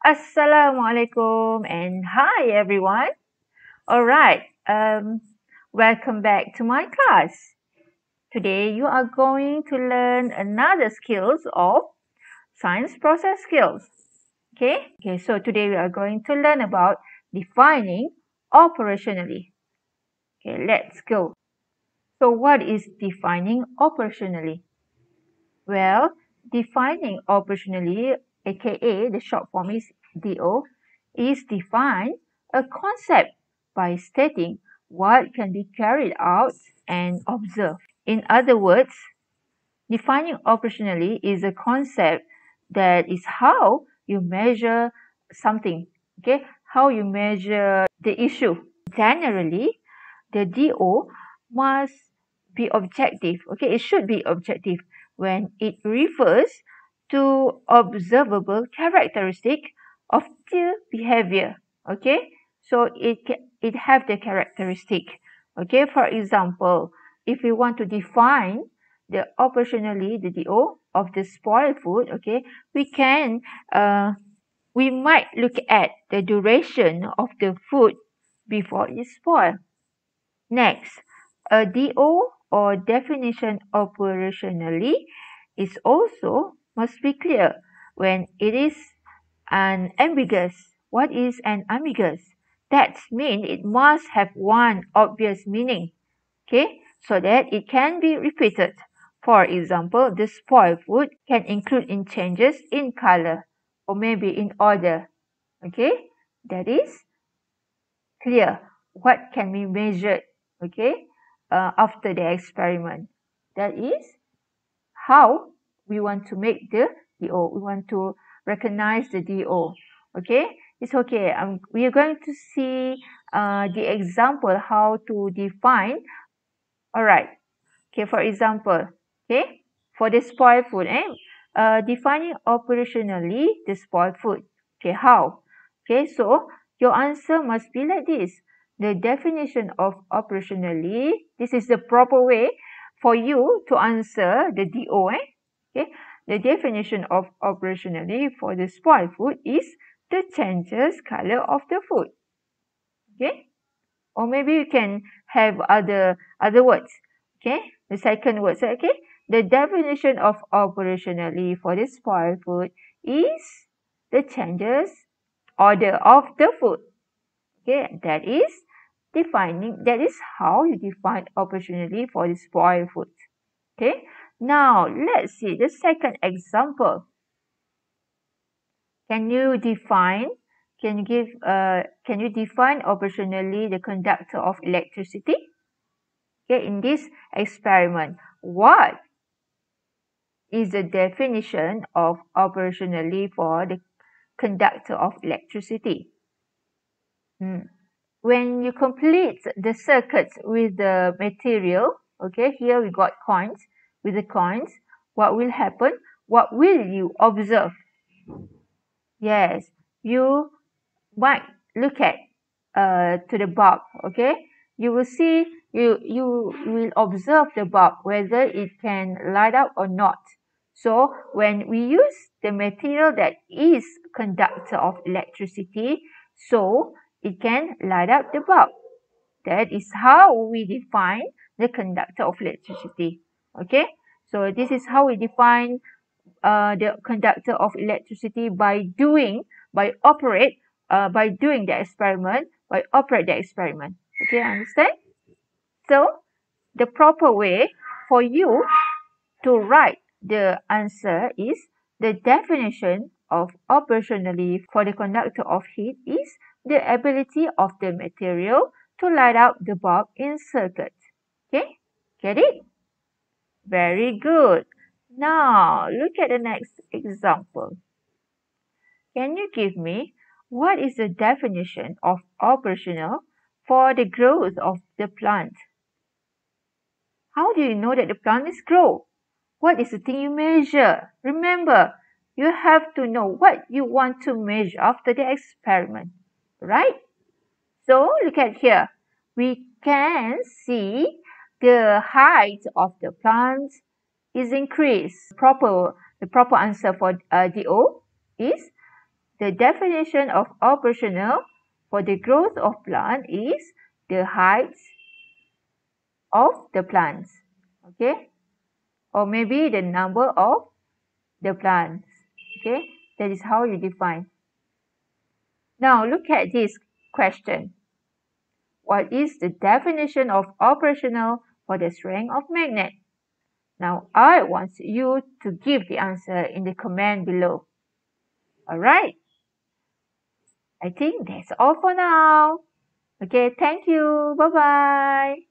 Assalamualaikum and hi everyone. Alright, welcome back to my class. Today you are going to learn another skills of science process skills. Okay, so today we are going to learn about defining operationally. Okay, let's go. So what is defining operationally? Well, defining operationally, aka the short form is DO, is define a concept by stating what can be carried out and observed. In other words, defining operationally is a concept that is how you measure something, okay? How you measure the issue. Generally, the DO must be objective, okay? It should be objective when it refers to observable characteristic of the behavior, okay? So it have the characteristic, okay? For example, if we want to define the operationally the DO of the spoiled food, okay, we might look at the duration of the food before it spoils. Next, a DO or definition operationally is also must be clear when it is an ambiguous. What is an ambiguous? That means it must have one obvious meaning, okay, so that it can be repeated. For example, the spoiled food can include in changes in color or maybe in order. Okay, that is clear. What can be measured? Okay, after the experiment. That is how we want to make the DO. We want to recognize the DO. Okay, it's okay. We are going to see the example how to define. All right. Okay, for example, okay, for the spoiled food, defining operationally the spoiled food. Okay, how? Okay, so your answer must be like this. The definition of operationally, this is the proper way for you to answer the DO. Okay, the definition of operationally for the spoiled food is the changes color of the food. Okay, or maybe you can have other words. Okay, the second word, okay, the definition of operationally for the spoiled food is the changes order of the food. Okay, that is how you define operationally for the spoiled food. Okay, now let's see the second example. Can you define can you define operationally the conductor of electricity? Okay, in this experiment, what is the definition of operationally for the conductor of electricity? When you complete the circuits with the material, okay, here we got coins. With the coins, what will happen? What will you observe? Yes, you might look at to the bulb, okay? You will see, you will observe the bulb, whether it can light up or not. So when we use the material that is conductor of electricity, so it can light up the bulb. That is how we define the conductor of electricity. Okay, so this is how we define the conductor of electricity by doing the experiment, by operate the experiment. Okay, understand? So the proper way for you to write the answer is the definition of operationally for the conductor of heat is the ability of the material to light up the bulb in circuit. Okay, get it? Very good. Now look at the next example. Can you give me what is the definition of operational for the growth of the plant? How do you know that the plant is grow? What is the thing you measure? Remember, you have to know what you want to measure after the experiment, right? So look at here. We can see the height of the plant is increased. The proper answer for DO is the definition of operational for the growth of plant is the height of the plants. Okay, or maybe the number of the plants. Okay, that is how you define. Now look at this question. What is the definition of operational for the strength of magnet? Now I want you to give the answer in the comment below. Alright, I think that's all for now. Okay, thank you. Bye bye.